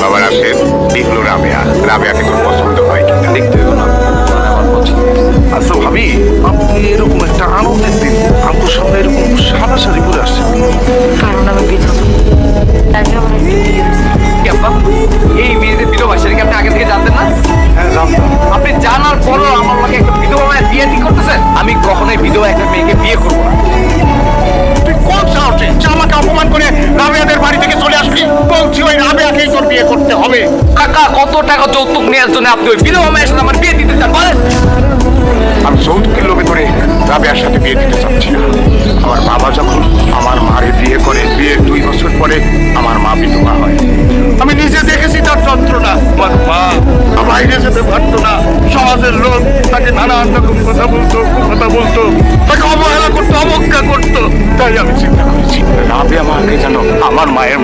বাবার আসে দেখলো রাবেয়াকে তোর পছন্দ হয় কিনা দেখতে হইব না আমার পছন্দ। আচ্ছা ভাবি, আপনি এরকম একটা আনন্দের দিন আমার সামনে এরকম সাদা শাড়ি পরে আসছেন? কারণ আমি বিধবা, তাই আমার একটু বিয়ে হয়েছে। কি আব্বা, এই মেয়েদের বিধবা সেটা কি আপনি আগে থেকে জানতেন না? হ্যাঁ জানতাম। আপনি জানার পরও আমার আমাকে একটা বিধবা মায়ের বিয়ে ঠিক করতেছেন? আমি কখনোই বিধবা একটা মেয়েকে বিয়ে করবো না। তুই কোন সাহসে আমাকে অপমান করে রাবেয়াদের বাড়ি থেকে চলে আসবি? বলছি ওই রাবেয়াকেই তোর বিয়ে করতে হবে। টাকা কত টাকা যৌতুক নেওয়ার জন্য আপনি ওই বিধবা মায়ের সাথে আমার বিয়ে দিতে চান বলেন? আমি যৌতুকের লোভে করে রাবেয়ার সাথে বিয়ে দিতে চাচ্ছি না। আমার বাবা যখন আমার মারে বিয়ে করে, বিয়ের 2 বছর পরে আমার মা বিধবা হয়। আমি নিজে দেখেছি তার যন্ত্রণা। আমার মা বাইরে যেতে পারতো না, সমাজের লোক তাকে নানান রকম কথা বলতো, তাকে অবহেলা করতো, অবজ্ঞা করতো। তাই আমি চিন্তা করেছি রাবেয়া মাকে যেন আমার মায়ের